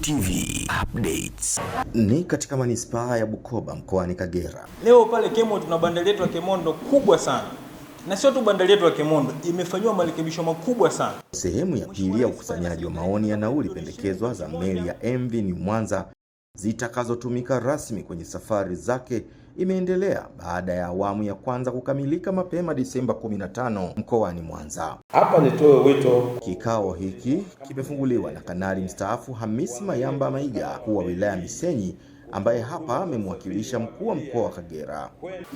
TV updates. Ni katika manispaa ya Bukoba mkoani Kagera. Leo pale Kemondo tuna bandari yetu ya Kemondo kubwa sana. Na sio tu bandari yetu ya Kemondo, imefanywa marekebisho makubwa sana. Sehemu ya pili ya ukusanyaji wa maoni ya nauli pendekezwa za meli ya MV New Mwanza zitakazotumika rasmi kwenye safari zake imeendelea baada ya awamu ya kwanza kukamilika mapema Disemba 15 mkoani Mwanza. Hapa nitoe wito. Kikao hiki kimefunguliwa na Kanali mstaafu Hamisi Mayamba Maiga, mkuu wa wilaya Misenyi, ambaye hapa amemwakilisha mkuu wa mkoa wa Kagera.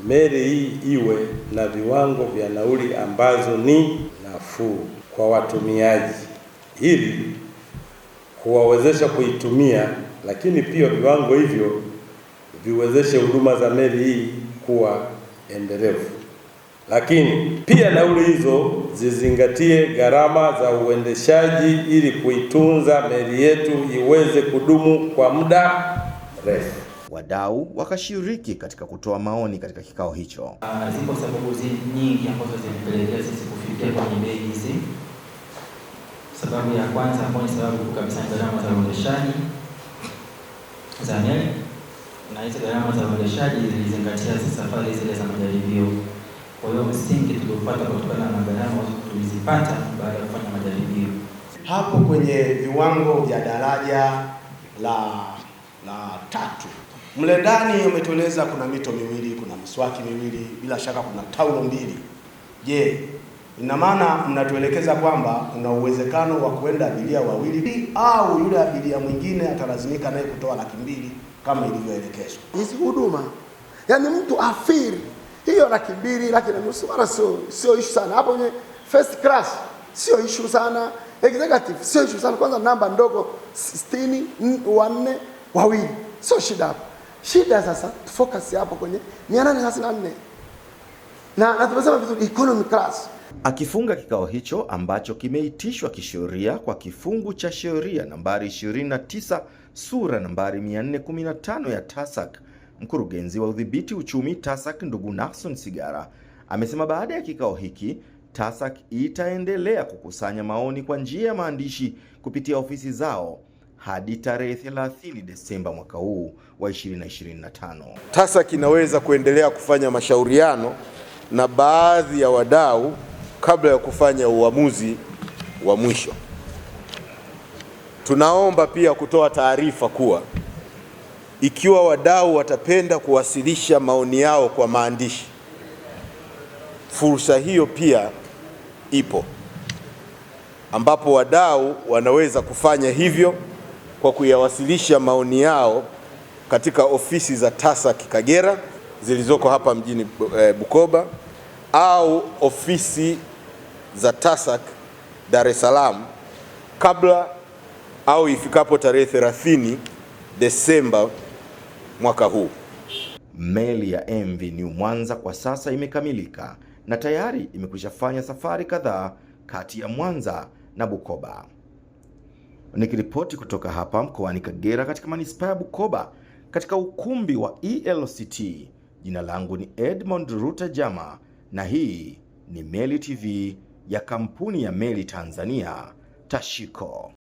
Meli hii iwe na viwango vya nauli ambazo ni nafuu kwa watumiaji ili kuwawezesha kuitumia, lakini pia viwango hivyo viwezeshe huduma za meli hii kuwa endelevu. Lakini pia nauli hizo zizingatie gharama za uendeshaji ili kuitunza meli yetu iweze kudumu kwa muda mrefu. Wadau wakashiriki katika kutoa maoni katika kikao hicho. Zipo sababu nyingi ambazo zimepelekea sisi kufikia kwenye bei hizi. Sababu ya kwanza ambayo ni sababu kabisa ni gharama za uendeshaji za meli, na hizo gharama za uendeshaji zilizingatia safari zile za majaribio. Kwa hiyo msingi tuliopata kutokana na gharama tulizipata baada ya kufanya majaribio. Hapo kwenye viwango vya daraja la 3 mle ndani umetueleza kuna mito miwili, kuna miswaki miwili, bila shaka kuna taulo mbili. Je, ina maana mnatuelekeza kwamba kuna uwezekano wa kwenda abiria wawili au yule abiria mwingine atalazimika naye kutoa 200,000 kama ilivyoelekezwa? Hizi huduma, yani mtu afiri hiyo 200,000, 1,500,000 wala sio issue sana. Hapo kwenye first class sio issue sana, executive sio issue sana. Kwanza namba ndogo 60 4 wawili sio shida hapo. Shida sasa focus hapo kwenye 854 na tumesema vizuri economy class. Akifunga kikao hicho ambacho kimeitishwa kisheria kwa kifungu cha sheria nambari 29 sura nambari 415 ya TASAC, mkurugenzi wa udhibiti uchumi TASAC ndugu Naxon Sigara amesema baada ya kikao hiki TASAC itaendelea kukusanya maoni kwa njia ya maandishi kupitia ofisi zao hadi tarehe 30 Desemba mwaka huu wa 2025. TASAC inaweza kuendelea kufanya mashauriano na baadhi ya wadau kabla ya kufanya uamuzi wa mwisho. Tunaomba pia kutoa taarifa kuwa ikiwa wadau watapenda kuwasilisha maoni yao kwa maandishi, fursa hiyo pia ipo, ambapo wadau wanaweza kufanya hivyo kwa kuyawasilisha maoni yao katika ofisi za TASAC Kagera zilizoko hapa mjini Bukoba au ofisi za TASAC Dar es Salaam kabla au ifikapo tarehe 30 Desemba mwaka huu. Meli ya MV New Mwanza kwa sasa imekamilika na tayari imekwisha fanya safari kadhaa kati ya Mwanza na Bukoba. Nikiripoti kutoka hapa mkoani Kagera katika manispaa ya Bukoba katika ukumbi wa ELCT, jina langu ni Edmond Ruta Jama na hii ni Meli TV ya kampuni ya Meli Tanzania Tashiko.